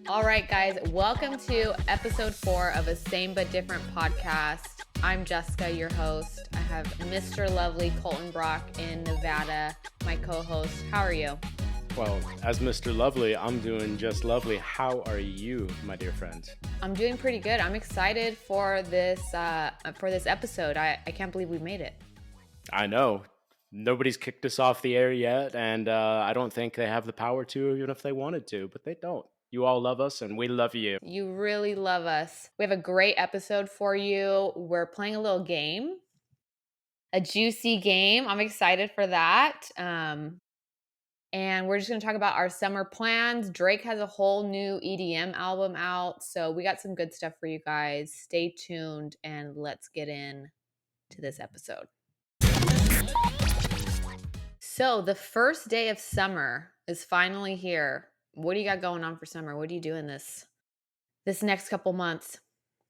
All right, guys, welcome to episode 4 of a Same But Different podcast. I'm Jessica, your host. I have Mr. Lovely Colton Brock in Nevada, my co-host. How are you? Well, as Mr. Lovely, I'm doing just lovely. How are you, my dear friend? I'm doing pretty good. I'm excited for this episode. I can't believe we made it. I know. Nobody's kicked us off the air yet, and I don't think they have the power to, even if they wanted to, but they don't. You all love us, and we love you. You really love us. We have a great episode for you. We're playing a little game, a juicy game. I'm excited for that. And we're just going to talk about our summer plans. Drake has a whole new EDM album out. So we got some good stuff for you guys. Stay tuned and let's get in to this episode. So the first day of summer is finally here. What do you got going on for summer? What are you doing this next couple months?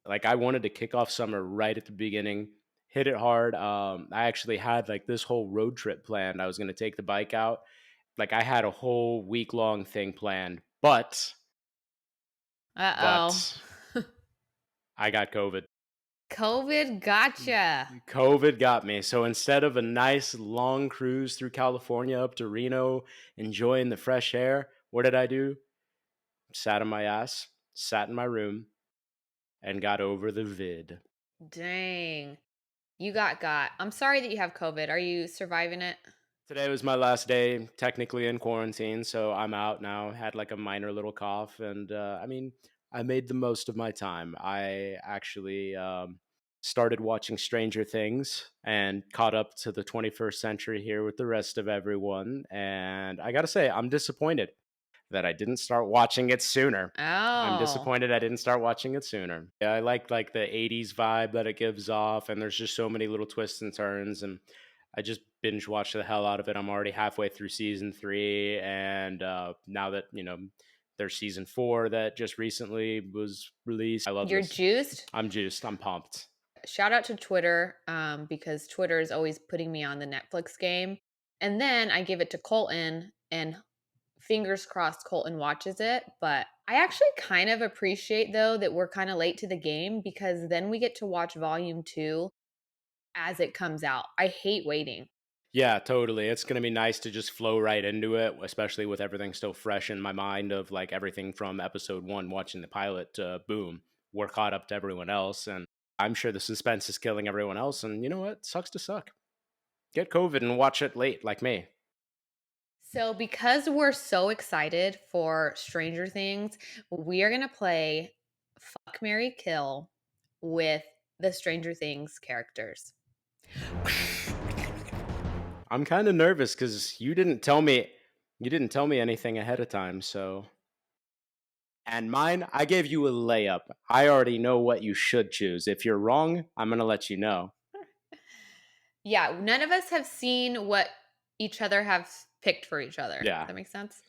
Like, I wanted to kick off summer right at the beginning, hit it hard. I actually had like this whole road trip planned. I was going to take the bike out. Like, I had a whole week-long thing planned, but Uh-oh. I got COVID. COVID gotcha. COVID got me. So instead of a nice long cruise through California up to Reno, enjoying the fresh air, what did I do? Sat on my ass, sat in my room, and got over the vid. Dang. You got. I'm sorry that you have COVID. Are you surviving it? Today was my last day, technically in quarantine, so I'm out now. Had like a minor little cough, and I made the most of my time. I actually started watching Stranger Things and caught up to the 21st century here with the rest of everyone. And I gotta say, I'm disappointed that I didn't start watching it sooner. Oh. I'm disappointed I didn't start watching it sooner. Yeah, I like the 80s vibe that it gives off, and there's just so many little twists and turns, and I just binge watched the hell out of it. I'm already halfway through season 3, and now that, there's season 4 that just recently was released. I love You're this. juiced? I'm juiced. I'm pumped. Shout out to Twitter, because Twitter is always putting me on the Netflix game. And then I give it to Colton, and fingers crossed Colton watches it. But I actually kind of appreciate, though, that we're kind of late to the game, because then we get to watch volume 2 as it comes out. I hate waiting. Yeah, totally. It's going to be nice to just flow right into it, especially with everything still fresh in my mind of like everything from episode 1, watching the pilot, to boom, we're caught up to everyone else. And I'm sure the suspense is killing everyone else. And you know what? Sucks to suck. Get COVID and watch it late like me. So, because we're so excited for Stranger Things, we are going to play Fuck, Marry, Kill with the Stranger Things characters. I'm kind of nervous because you didn't tell me anything ahead of time. So, and mine, I gave you a layup. I already know what you should choose. If you're wrong, I'm going to let you know. Yeah, none of us have seen what each other have picked for each other. Yeah. That makes sense?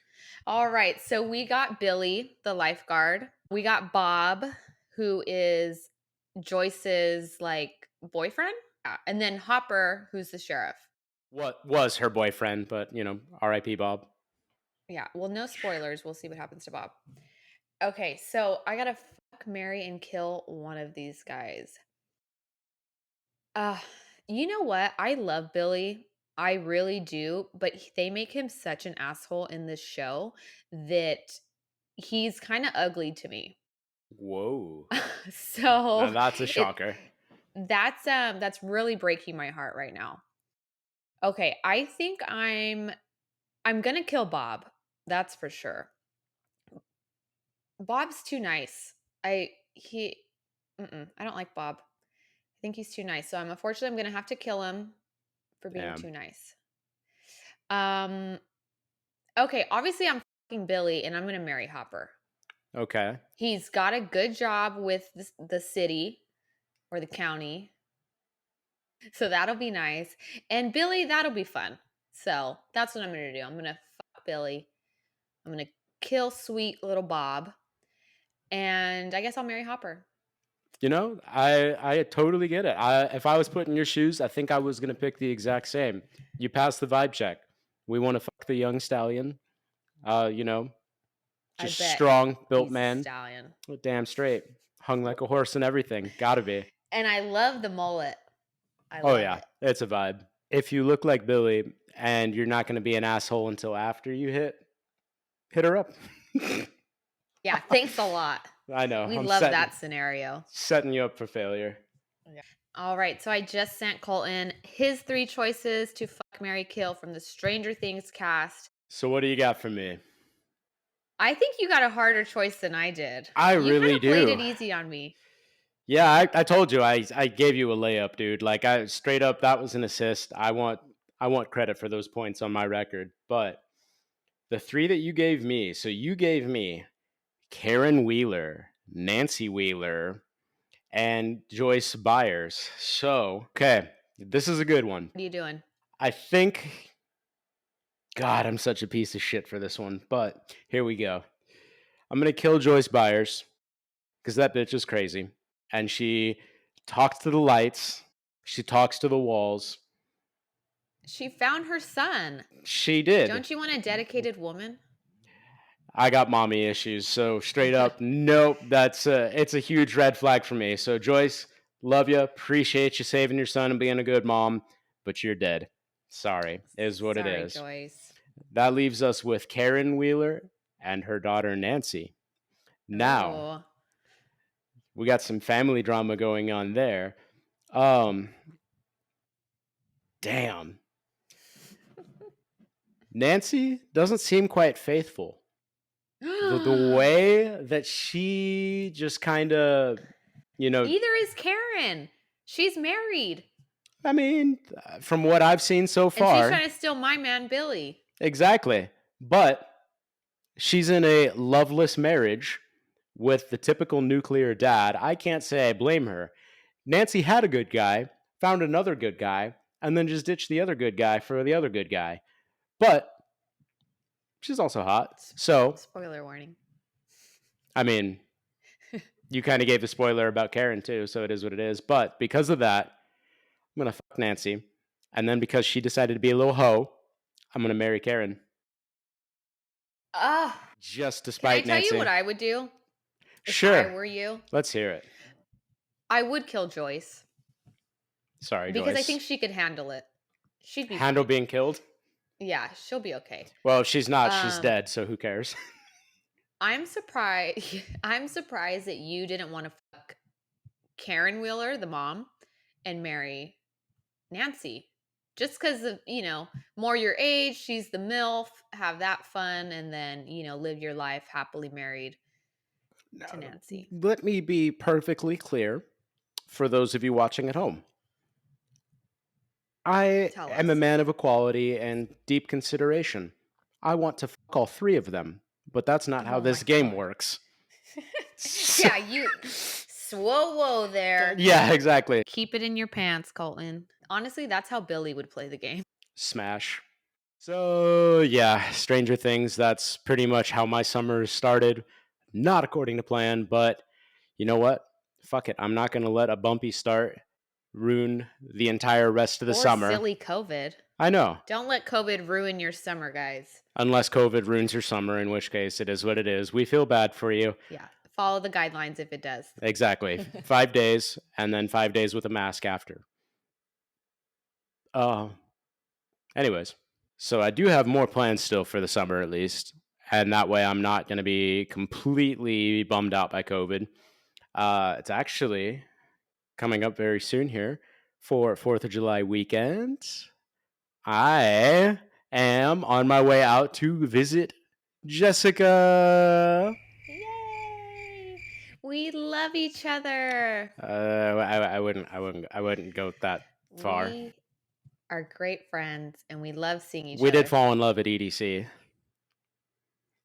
All right, so we got Billy, the lifeguard. We got Bob, who is Joyce's like boyfriend. Yeah. And then Hopper, who's the sheriff. What was her boyfriend, but R.I.P. Bob. Yeah, well, no spoilers. We'll see what happens to Bob. Okay, so I gotta fuck, marry, and kill one of these guys. You know what? I love Billy. I really do, but they make him such an asshole in this show that he's kind of ugly to me. Whoa. So Now that's a shocker. That's really breaking my heart right now. Okay, I think I'm gonna kill Bob. That's for sure. Bob's too nice. I don't like Bob. I think he's too nice. So unfortunately I'm gonna have to kill him for being Damn. too nice. Okay, obviously I'm fucking Billy and I'm gonna marry Hopper. Okay. He's got a good job with the city or the county. So that'll be nice. And Billy, that'll be fun. So that's what I'm gonna do. I'm gonna fuck Billy. I'm gonna kill sweet little Bob. And I guess I'll marry Hopper. I totally get it. If I was put in your shoes, I think I was going to pick the exact same. You passed the vibe check. We want to fuck the young stallion. I Just bet strong built he's a man. stallion. Damn straight. Hung like a horse and everything. Gotta be. And I love the mullet. I Oh love yeah, it. it's a vibe. If you look like Billy and you're not going to be an asshole until after you hit her up. Yeah, thanks a lot. I know. We I'm love setting that scenario. setting you up for failure. Yeah. All right, so I just sent Colton his 3 choices to fuck, marry, kill from the Stranger Things cast. So what do you got for me? I think you got a harder choice than I did. I You kind really of played do. it easy on me. Yeah, I told you I gave you a layup, dude. Like I straight up that was an assist. I want credit for those points on my record. But the 3 that you gave me, so you gave me Karen Wheeler, Nancy Wheeler, and Joyce Byers. So, okay, this is a good one. What are you doing? I think, God, I'm such a piece of shit for this one, but here we go. I'm going to kill Joyce Byers because that bitch is crazy. And she talks to the lights, she talks to the walls. She found her son. She did. Don't you want a dedicated woman? I got mommy issues, so straight up, nope. It's a huge red flag for me. So Joyce, love you, appreciate you saving your son and being a good mom, but you're dead. Sorry, is what it Sorry, is. Joyce. That leaves us with Karen Wheeler and her daughter Nancy. Now Oh, we got some family drama going on there. Um, damn, Nancy doesn't seem quite faithful. The either way that she just kind of, you know, is Karen. She's married, I mean, from what I've seen so and she's far, trying to steal my man Billy. exactly. But she's in a loveless marriage with the typical nuclear dad. I can't say I blame her. Nancy had a good guy, found another good guy, and then just ditched the other good guy for the other good guy. But she's also hot. So, Spoiler warning. I mean, you kind of gave the spoiler about Karen too, so it is what it is. But because of that, I'm going to fuck Nancy. And then because she decided to be a little hoe, I'm going to marry Karen. Ah, Just to can I spite tell you what Nancy. I would do if I Sure. were you? Let's hear it. I would kill Joyce Sorry, because I Joyce. think she could handle it. She'd be Handle fine. being killed? Yeah, she'll be okay. Well, if she's not, she's Um, dead, so who cares? I'm surprised. I'm surprised that you didn't want to fuck Karen Wheeler, the mom, and marry Nancy. Just because of, more your age, she's the MILF, have that fun, and then, live your life happily married to No. Nancy. Let me be perfectly clear for those of you watching at home. I Tell am a us. man of equality and deep consideration. I want to fuck all 3 of them, but that's not how Oh my this game God. works. Yeah, you. Whoa there. Yeah, exactly. Keep it in your pants, Colton. Honestly, that's how Billy would play the game. Smash. So, yeah, Stranger Things, that's pretty much how my summer started. Not according to plan, but you know what? Fuck it. I'm not going to let a bumpy start ruin the entire rest of the Or summer. silly COVID. I know. Don't let COVID ruin your summer, guys. Unless COVID ruins your summer, in which case it is what it is. We feel bad for you. Yeah. Follow the guidelines if it does. Exactly. 5 days and then 5 days with a mask after. Uh, anyways, so I do have more plans still for the summer at least. And that way I'm not going to be completely bummed out by COVID. It's actually coming up very soon here for 4th of July weekend. I am on my way out to visit Jessica. Yay! We love each other. I wouldn't go that far. We are great friends and we love seeing each We did other. fall in love at EDC.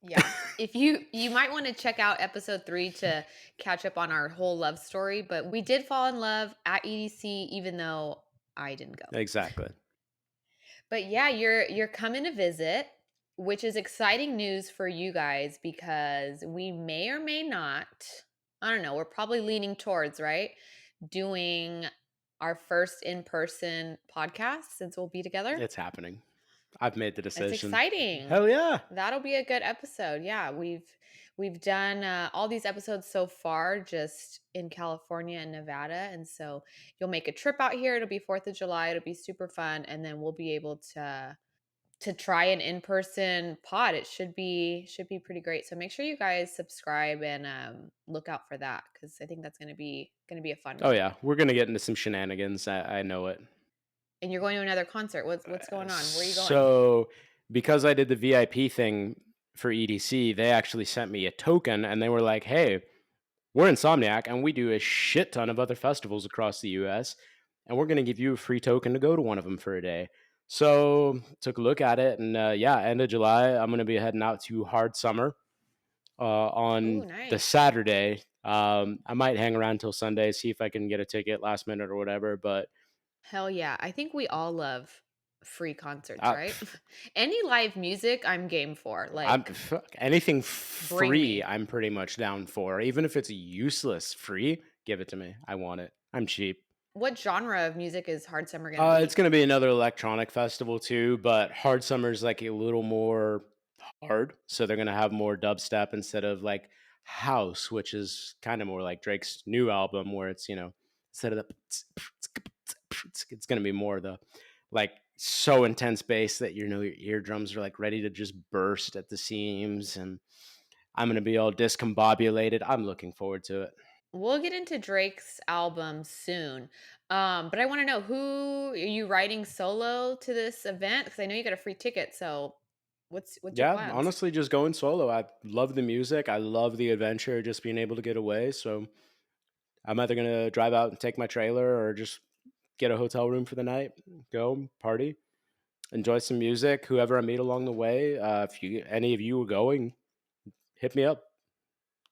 Yeah. If you might want to check out episode 3 to catch up on our whole love story, but we did fall in love at EDC even though I didn't go. Exactly. But yeah, you're coming to visit, which is exciting news for you guys because we may or may not, I don't know, we're probably leaning towards, right? Doing our first in-person podcast since we'll be together. It's happening. I've made the It's decision. exciting. Hell yeah. That'll be a good episode. Yeah, We've done all these episodes so far just in California and Nevada. And so you'll make a trip out here. It'll be 4th of July. It'll be super fun. And then we'll be able to try an in-person pod. It should be pretty great. So make sure you guys subscribe and look out for that because I think that's gonna be a fun Oh one. yeah, we're gonna get into some shenanigans. I know it. And you're going to another concert. What's going on? Where are you going? So because I did the VIP thing for EDC, they actually sent me a token, and they were like, "Hey, we're Insomniac, and we do a shit ton of other festivals across the US, and we're gonna give you a free token to go to one of them for a day." So took a look at it, and yeah, end of July, I'm gonna be heading out to Hard Summer Ooh, on the nice. Saturday. I might hang around till Sunday, see if I can get a ticket last minute or whatever. But Hell yeah. I think we all love free concerts, I, right? Any live music I'm game for. I'm Like, anything bring free. me. I'm pretty much down for, even if it's useless. Free, give it to me. I want it. I'm cheap. What genre of music is Hard Summer gonna be? It's gonna be another electronic festival too, but Hard Summer's like a little more hard, so they're gonna have more dubstep instead of like house, which is kind of more like Drake's new album, where it's instead of the it's gonna be more the like so intense bass that your eardrums are like ready to just burst at the seams, and I'm gonna be all discombobulated. I'm looking forward to it. We'll get into Drake's album soon. But I want to know who are you writing solo to this event? Because I know you got a free ticket. So what's your Yeah, plans? honestly, just going solo. I love the music. I love the adventure, just being able to get away. So I'm either gonna drive out and take my trailer, or just get a hotel room for the night, go party, enjoy some music. Whoever I meet along the way, if you any of you are going, hit me up.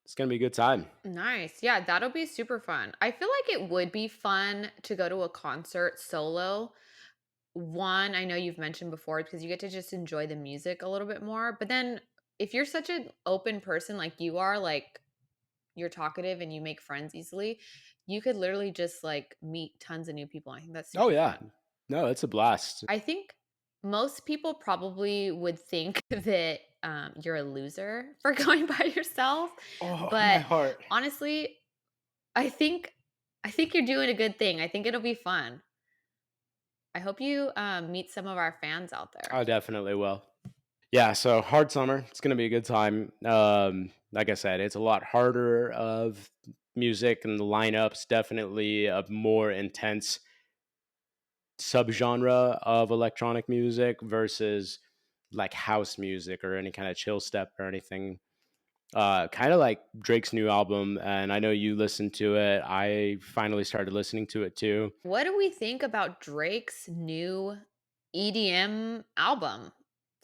It's gonna be a good time. Nice. Yeah, that'll be super fun. I feel like it would be fun to go to a concert solo. One, I know you've mentioned before because you get to just enjoy the music a little bit more. But then if you're such an open person like you are, like you're talkative and you make friends easily, you could literally just like meet tons of new people. I think that's Oh super yeah, fun. no, it's a blast. I think most people probably would think that you're a loser for going by yourself, Oh, my but heart. honestly, I think I think you're doing a good thing. I think it'll be fun. I hope you meet some of our fans out there. I definitely will. Yeah, so hard summer. It's gonna be a good time. Like I said, it's a lot harder of music, and the lineup's definitely a more intense subgenre of electronic music versus like house music or any kind of chill step or anything. Kind of like Drake's new album, and I know you listened to it. I finally started listening to it too. What do we think about Drake's new EDM album?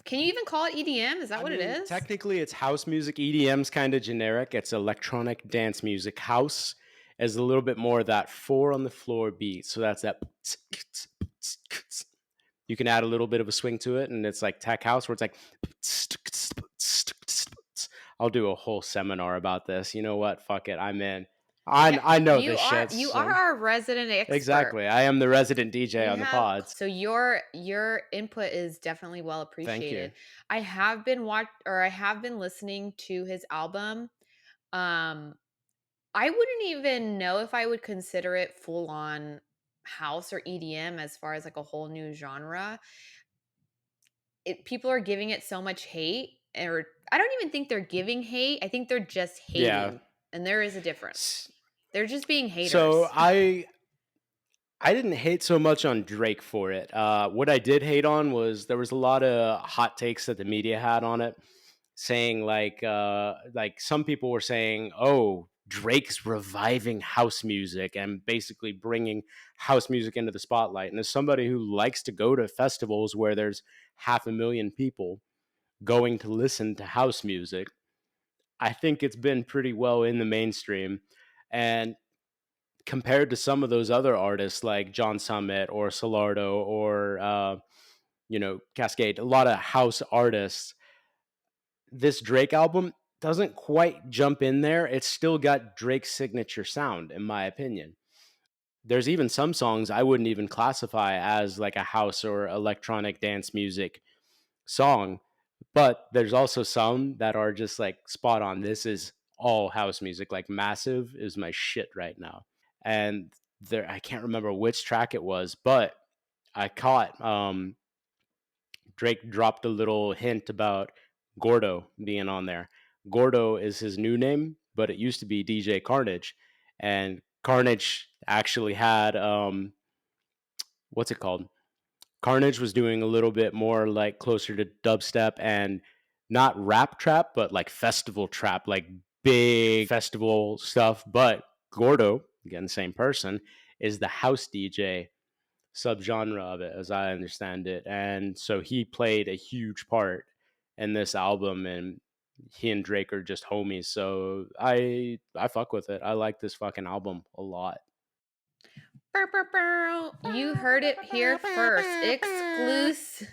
Can you even call it EDM? Is that I what it mean, is? technically, it's house music. EDM's kind of generic. It's electronic dance music. House is a little bit more of that four on the floor beat. So that's that. You can add a little bit of a swing to it, and it's like tech house, where it's like. I'll do a whole seminar about this. You know what? Fuck it. I'm in. Yeah, I know you this are shit. you are So our resident expert. exactly, I am the resident DJ We on the have pods. so your input is definitely well Thank you. appreciated. I have been listening to his album. Um I wouldn't even know if I would consider it full on house or EDM as far as like a whole new genre. People are giving it so much hate, or I don't even think they're giving hate. I think they're just Yeah. hating. And there is a difference. S- They're just being So haters. I didn't hate so much on Drake for it. What I did hate on was there was a lot of hot takes that the media had on it, saying like some people were saying, "Oh, Drake's reviving house music and basically bringing house music into the spotlight." And as somebody who likes to go to festivals where there's 500,000 people going to listen to house music, I think it's been pretty well in the mainstream. And compared to some of those other artists like John Summit or Solardo or Cascade, a lot of house artists, this Drake album doesn't quite jump in there. It's still got Drake's signature sound, in my opinion. There's even some songs I wouldn't even classify as like a house or electronic dance music song, But there's also some that are just like spot on. This is all house music. Like Massive is my shit right now. And there I can't remember which track it was, but I caught Drake dropped a little hint about Gordo being on there. Gordo is his new name, but it used to be DJ Carnage. And Carnage actually had what's it called? Carnage was doing a little bit more like closer to dubstep and not rap trap, but like festival trap, like big festival stuff. But Gordo, again, same person, is the house DJ subgenre of it, as I understand it. And so he played a huge part in this album, and he and Drake are just homies. So I fuck with it. I like this fucking album a lot. Bow, bow, bow. You heard it here first. Exclusive.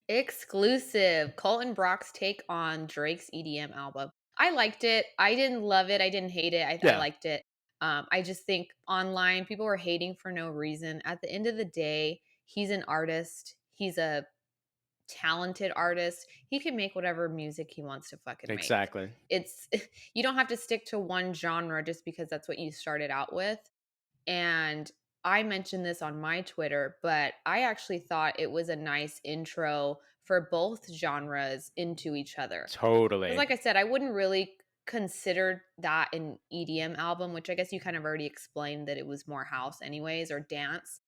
Exclusive. Colton Brock's take on Drake's EDM album. I liked it. I didn't love it. I didn't hate it. I Yeah, liked it. I just think online people were hating for no reason. At the end of the day, he's an artist. He's a talented artist. He can make whatever music he wants to fucking make. exactly. It's you don't have to stick to one genre just because that's what you started out with. And I mentioned this on my Twitter, but I actually thought it was a nice intro for both genres into each other. Because, Totally. like I said, I wouldn't really consider that an EDM album, which I guess you kind of already explained that it was more house, anyways, or dance.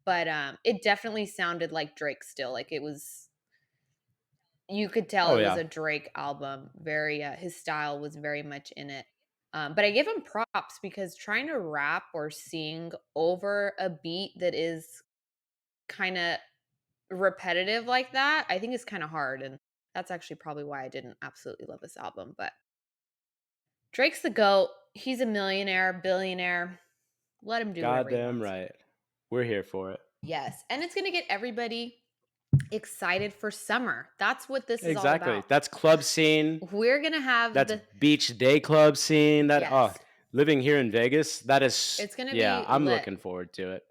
But it definitely sounded like Drake still. Like it was, you could tell Oh it was yeah. a Drake album. Very, his style was very much in it. But I give him props because trying to rap or sing over a beat that is kind of repetitive like that, I think is kind of hard. And that's actually probably why I didn't absolutely love this album. But Drake's the GOAT. He's a millionaire, billionaire. Let him do whatever he Goddamn wants. right. We're here for it. Yes. And it's going to get everybody excited for summer. That's what this is all Exactly. about. That's club scene. We're going to have That's the, beach day club scene. That yes, living here in Vegas, that is it's going to yeah, be I'm lit. looking forward to it.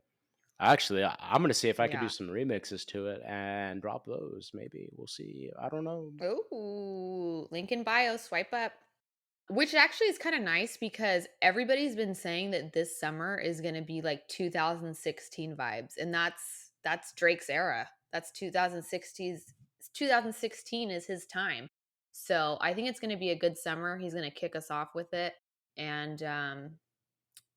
Actually, I'm gonna see if I can do Yeah. some remixes to it and drop those. Maybe we'll see. I don't know. Ooh, link in bio, swipe up. Which actually is kind of nice because everybody's been saying that this summer is going to be like 2016 vibes, and that's Drake's era. That's 2016's 2016 is his time. So, I think it's going to be a good summer. He's going to kick us off with it, and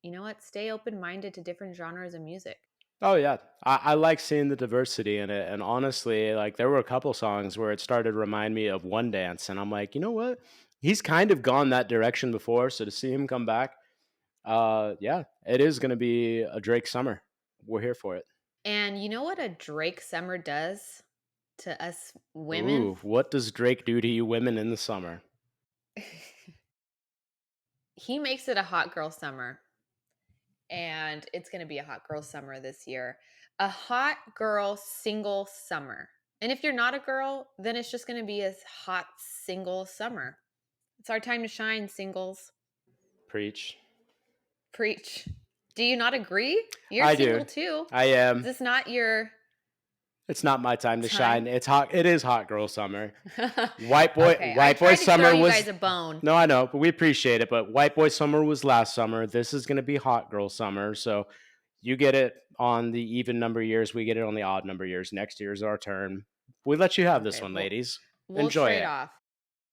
you know what? Stay open-minded to different genres of music. Oh yeah, I like seeing the diversity in it, and honestly, like there were a couple songs where it started to remind me of One Dance, and I'm like, you know what? He's kind of gone that direction before, so to see him come back, yeah, it is gonna be a Drake summer. We're here for it. And you know what a Drake summer does to us women? Ooh, what does Drake do to you women in the summer? He makes it a hot girl summer. And it's going to be a hot girl summer this year. A hot girl single summer. And if you're not a girl, then it's just going to be a hot single summer. It's our time to shine, singles. Preach. Preach. Do you not agree? You're I do. single too. I Is am. this not your It's not my time to shine. time? It's hot. It is hot girl summer. White boy. Okay, I White boy tried to throw summer you was. guys a bone. No, I know, but we appreciate it. But white boy summer was last summer. This is going to be hot girl summer. So you get it on the even number years. We get it on the odd number years. Next year's our turn. We let you have this Okay, one, ladies. we'll Enjoy trade it. off.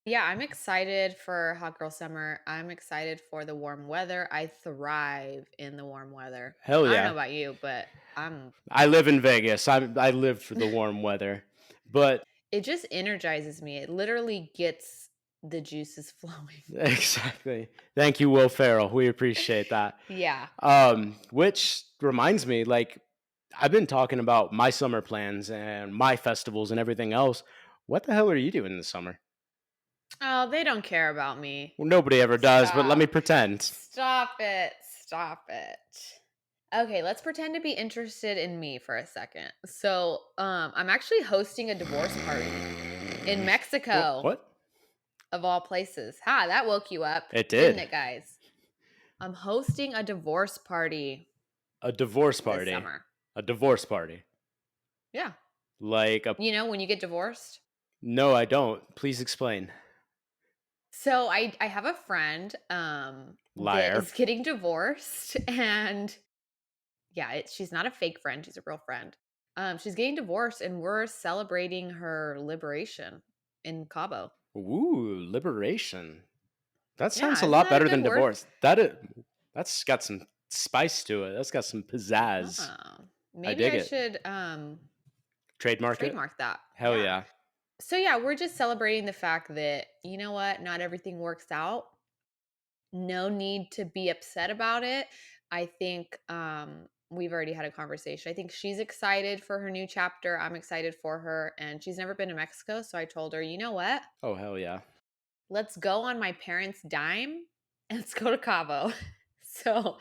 Yeah, I'm excited for hot girl summer. I'm excited for the warm weather. I thrive in the warm weather. Hell I don't know yeah. about you, but I'm I live in Vegas. I live for the warm weather. But it just energizes me. It literally gets the juices flowing. exactly. Thank you, Will Ferrell. We appreciate that. Yeah. Which reminds me, like, I've been talking about my summer plans and my festivals and everything else. What the hell are you doing this summer? Oh, they don't care about me. Well, nobody ever does, but let me Stop. pretend. Stop it. Stop it. Okay, let's pretend to be interested in me for a second. So, I'm actually hosting a divorce party in What? Mexico, What? of all places. Ha, that woke you up, It didn't did. it, guys? I'm hosting a divorce party A divorce this party. summer. A divorce party. Yeah. Like a You know, when you get divorced? No, I don't. Please explain. So I have a friend that Liar. is getting divorced and yeah, she's not a fake friend, she's a real friend. She's getting divorced and we're celebrating her liberation in Cabo. Ooh, liberation. That sounds a Yeah, isn't lot that a better good than word? divorce. That's got some spice to it. That's got some pizzazz. Yeah. I Maybe dig I it. should Trademark it? trademark that. Hell Yeah. yeah. So yeah, we're just celebrating the fact that you know what, not everything works out. No need to be upset about it. I think we've already had a conversation. I think she's excited for her new chapter. I'm excited for her and she's never been to Mexico, so I told her, "You know what? Oh, hell yeah. Let's go on my parents' dime and let's go to Cabo." So,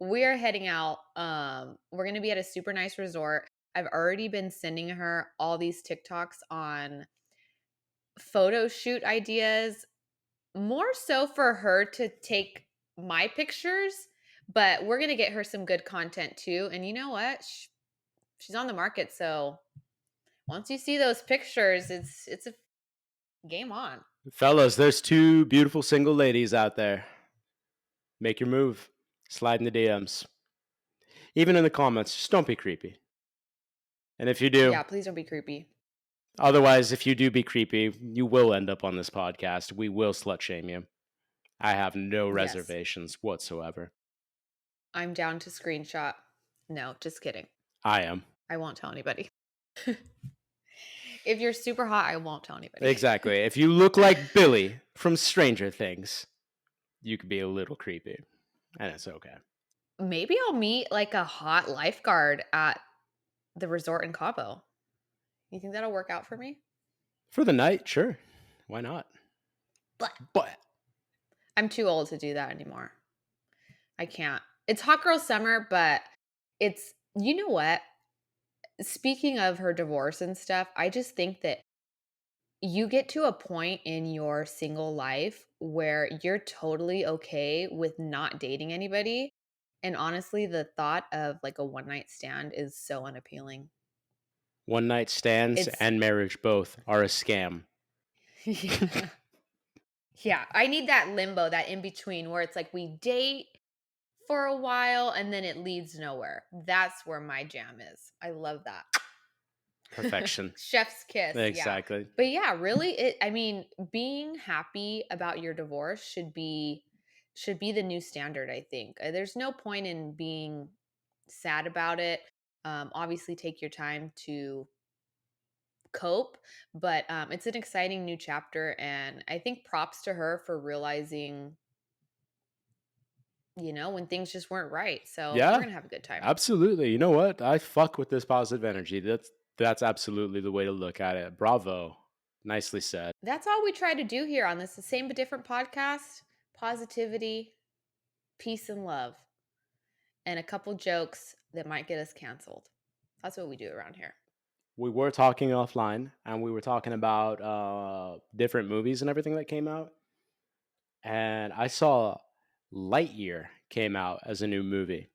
we're heading out. We're going to be at a super nice resort. I've already been sending her all these TikToks on photo shoot ideas, more so for her to take my pictures, but we're gonna get her some good content too. And you know what? She's on the market, so once you see those pictures, it's a game on. Fellas, there's two beautiful single ladies out there. Make your move. Slide in the DMs. Even in the comments, just don't be creepy. And if you do, Yeah, please don't be creepy. otherwise, if you do be creepy, you will end up on this podcast. We will slut shame you. I have no Yes, reservations whatsoever. I'm down to screenshot. No, just kidding. I am. I won't tell anybody. If you're super hot, I won't tell anybody. Exactly. If you look like Billy from Stranger Things, you could be a little creepy. And it's okay. Maybe I'll meet like a hot lifeguard at the resort in Cabo. You think that'll work out for me? For the night, sure. Why not? But But I'm too old to do that anymore. I can't. It's hot girl summer, but it's you know what? Speaking of her divorce and stuff, I just think that you get to a point in your single life where you're totally okay with not dating anybody. And honestly, the thought of like a one night stand is so unappealing. one night stands It's and marriage both are a scam. yeah. Yeah, I need that limbo, that in between where it's like we date for a while and then it leads nowhere. That's where my jam is. I love that. Perfection. Chef's kiss, yeah. Exactly. But yeah, really I mean, being happy about your divorce should be the new standard, I think. There's no point in being sad about it. Obviously take your time to cope, but it's an exciting new chapter and I think props to her for realizing, when things just weren't right. So, we're Yeah, going to have a good time. absolutely. You know what? I fuck with this positive energy. That's absolutely the way to look at it. Bravo. Nicely said. That's all we try to do here on this the same but different podcast. Positivity, peace and love, and a couple jokes that might get us canceled. That's what we do around here. We were talking offline and we were talking about different movies and everything that came out. And I saw Lightyear came out as a new movie.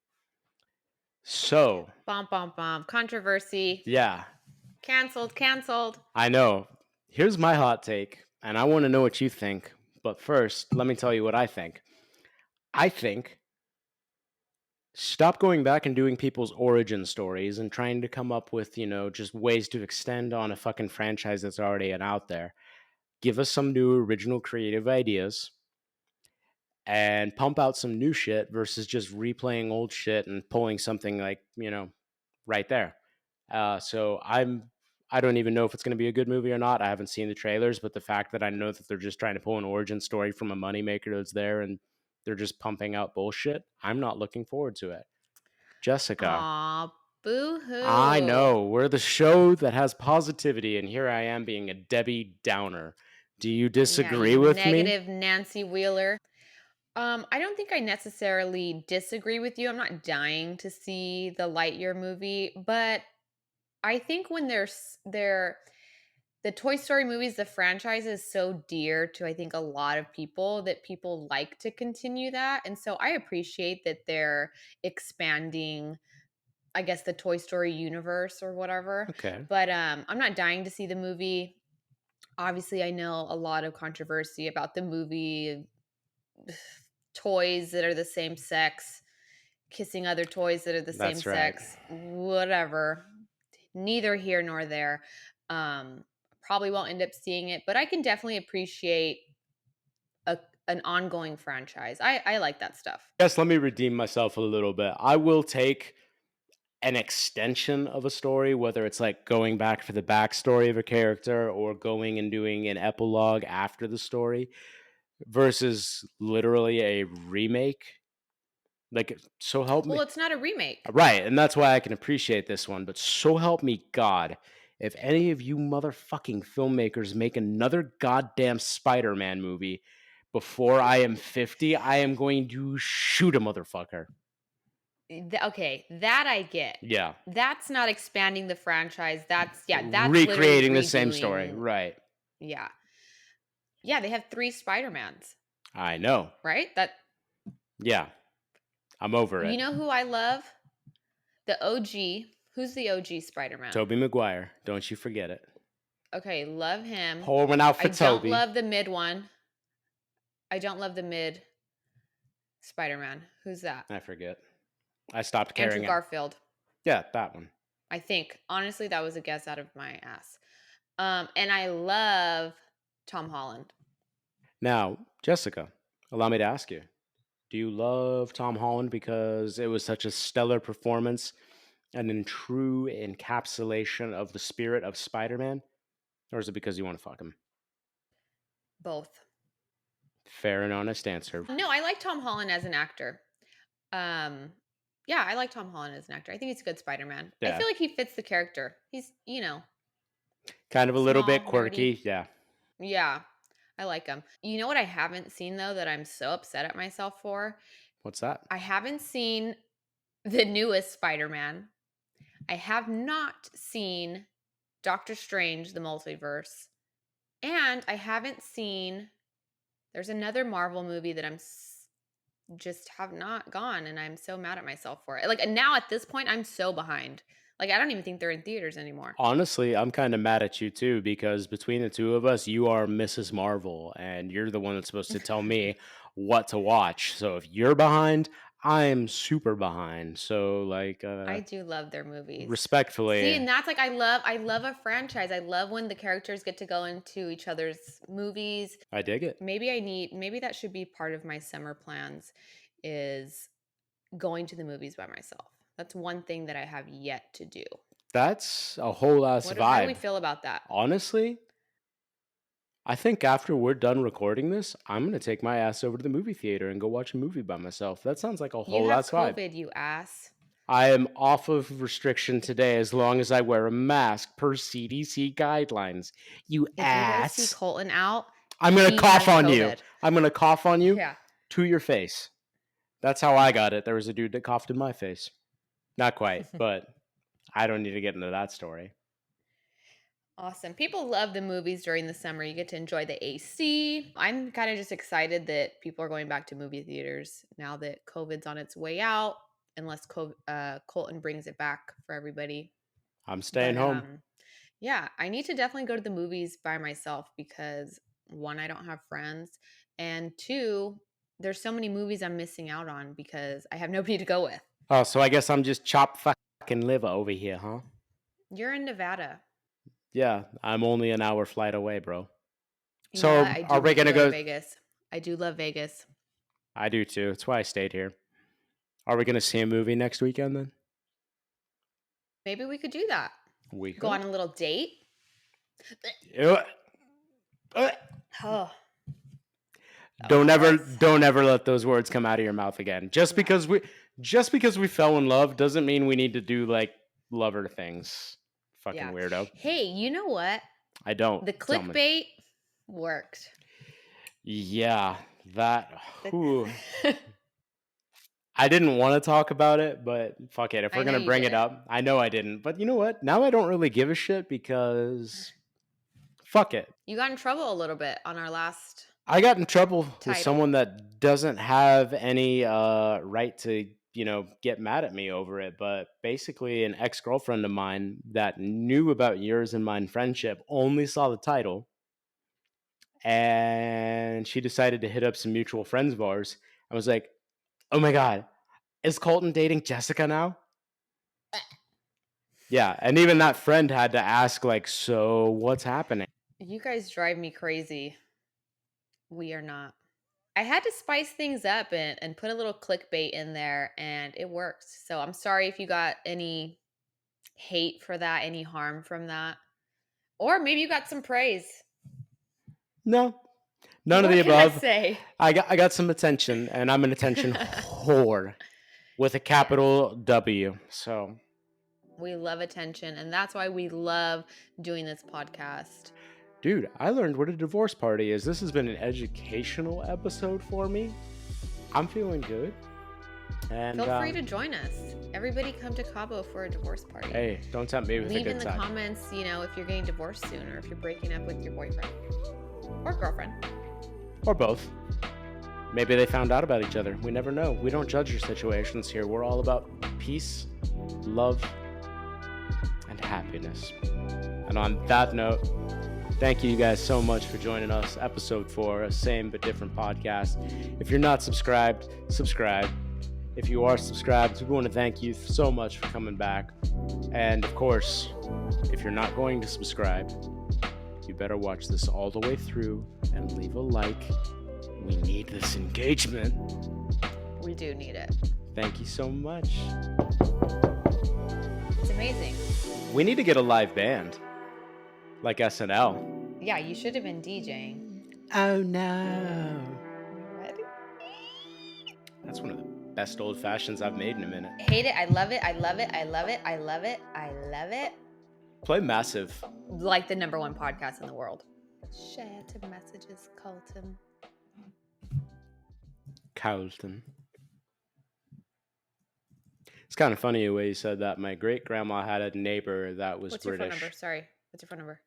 So, Bomb, bomb, bomb. Controversy. yeah, Canceled, canceled. I know. Here's my hot take, and I want to know what you think. But first, let me tell you what I think. I think stop going back and doing people's origin stories and trying to come up with, just ways to extend on a fucking franchise that's already out there. Give us some new original creative ideas and pump out some new shit versus just replaying old shit and pulling something like, right there. I don't even know if it's going to be a good movie or not. I haven't seen the trailers, but the fact that I know that they're just trying to pull an origin story from a moneymaker that's there and they're just pumping out bullshit, I'm not looking forward to it. Jessica, Aw, boo I hoo. know we're the show that has positivity, and here I am being a Debbie Downer. Do you Yeah, disagree you with me? negative Nancy Wheeler. I don't think I necessarily disagree with you. I'm not dying to see the Lightyear movie, but I think when the Toy Story movies, the franchise is so dear to I think a lot of people that people like to continue that. And so I appreciate that they're expanding, I guess, the Toy Story universe or whatever. Okay. But I'm not dying to see the movie. Obviously, I know a lot of controversy about the movie, toys that are the same sex, kissing other toys that are the same That's right. sex, whatever. Neither here nor there. Probably won't end up seeing it, but I can definitely appreciate a an ongoing franchise. I like that stuff. Yes, let me redeem myself a little bit. I will take an extension of a story, whether it's like going back for the backstory of a character or going and doing an epilogue after the story versus literally a remake. Like, so help Well, me. it's not a remake. Right. And that's why I can appreciate this one. But so help me God, if any of you motherfucking filmmakers make another goddamn Spider Man movie before I am 50, I am going to shoot a motherfucker. Okay, that I get. Yeah. That's not expanding the franchise. That's literally Recreating the same story. redoing. Right. Yeah. Yeah, they have 3 Spider-Mans, I know. right? That Yeah. I'm over You it. know who I love? The OG. Who's the OG Spider-Man? Toby Maguire. Don't you forget it. Okay, love him. Pouring out I for don't Toby. love the mid one. I don't love the mid Spider-Man. Who's that? I forget. I stopped Andrew caring it. Garfield, Yeah, that one. I think. Honestly, that was a guess out of my ass. And I love Tom Holland. Now, Jessica, allow me to ask you. Do you love Tom Holland because it was such a stellar performance and a true encapsulation of the spirit of Spider-Man? Or is it because you want to fuck him? Both. Fair and honest answer. No, I like Tom Holland as an actor. Um, yeah, I like Tom Holland as an actor. I think he's a good Spider-Man. I Yeah. feel like he fits the character. He's, Kind of a little bit small, nerdy. quirky. Yeah. Yeah, I like him. You know what I haven't seen though that I'm so upset at myself for? What's that? I haven't seen the newest Spider-Man. I have not seen Doctor Strange, the multiverse. And I haven't seen there's another Marvel movie that just have not gone, and I'm so mad at myself for it. Like, and now at this point I'm so behind. Like, I don't even think they're in theaters anymore. Honestly, I'm kind of mad at you too because between the two of us, you are Mrs. Marvel and you're the one that's supposed to tell me what to watch. So if you're behind, I'm super behind. So like I do love their movies. See, respectfully, and that's like I love a franchise. I love when the characters get to go into each other's movies. I dig it. Maybe that should be part of my summer plans is going to the movies by myself. That's one thing that I have yet to do. That's a whole ass How do we vibe. feel about that? Honestly, I think after we're done recording this, I'm going to take my ass over to the movie theater and go watch a movie by myself. That sounds like a You whole have ass vibe. COVID, you ass. I am off of restriction today as long as I wear a mask per CDC guidelines. You If you guys see ass. Colton out, I'm going to he cough has on you. COVID. I'm going to cough on you Yeah. to your face. That's how I got it. There was a dude that coughed in my face. Not quite, but I don't need to get into that story. Awesome. People love the movies during the summer. You get to enjoy the AC. I'm kind of just excited that people are going back to movie theaters now that COVID's on its way out, unless Colton brings it back for everybody. I'm staying But home. yeah, I need to definitely go to the movies by myself because one, I don't have friends, and two, there's so many movies I'm missing out on because I have nobody to go with. Oh, so I guess I'm just chopped fucking liver over here, huh? You're in Nevada. Yeah, I'm only an hour flight away, bro. You know what? So I are do we want to gonna go to go? Vegas. I do love Vegas. I do too. That's why I stayed here. Are we gonna see a movie next weekend then? Maybe we could do that. We Go on could. a little date. Uh, uh, Oh, that was Don't ever, gross. don't ever let those words come out of your mouth again. No. Just because we fell in love doesn't mean we need to do like lover things. Fucking Yeah. weirdo. Hey, you know what? I don't. The Tell me. clickbait worked. Yeah, that. The- Whew. I didn't want to talk about it, but fuck it. If I we're know gonna you bring it didn't. up, I know I didn't. But you know what? Now I don't really give a shit because fuck it. You got in trouble a little bit on our last I got in trouble with title. someone that doesn't have any right to, get mad at me over it. But basically, an ex girlfriend of mine that knew about yours and mine friendship only saw the title. and she decided to hit up some mutual friends of ours. I was like, "Oh my god, is Colton dating Jessica now?" Yeah, and even that friend had to ask, like, "So what's happening?" You guys drive me crazy. We are not. I had to spice things up and put a little clickbait in there, and it worked. So I'm sorry if you got any hate for that, any harm from that. Or maybe you got some praise. No, none of What the can I above. say? I got some attention, and I'm an attention whore with a Yes. capital W. So, We love attention, and that's why we love doing this podcast. dude, I learned what a divorce party is. This has been an educational episode for me. I'm feeling good. And Feel free to join us. Everybody come to Cabo for a divorce party. hey, don't tempt me with a Leave in good the time. comments, if you're getting divorced soon or if you're breaking up with your boyfriend or girlfriend. Or both. Maybe they found out about each other. We never know. We don't judge your situations here. We're all about peace, love, and happiness. And on that note, thank you guys so much for joining us. Episode 4, a same but different podcast. If you're not subscribed, subscribe. If you are subscribed, we want to thank you so much for coming back. And of course, if you're not going to subscribe, you better watch this all the way through and leave a like. We need this engagement. We do need it. Thank you so much. It's amazing. We need to get a live band, like SNL. Yeah, you should have been DJing. Oh no. Ready? That's one of the best old fashions I've made in a minute. Hate it. I love it. I love it. I love it. I love it. I love it. Play Massive. Like the #1 podcast in the world. Share to messages, Colton. Colton. It's kind of funny the way you said that. My great grandma had a neighbor that was What's your phone British. number? Sorry. What's your phone number?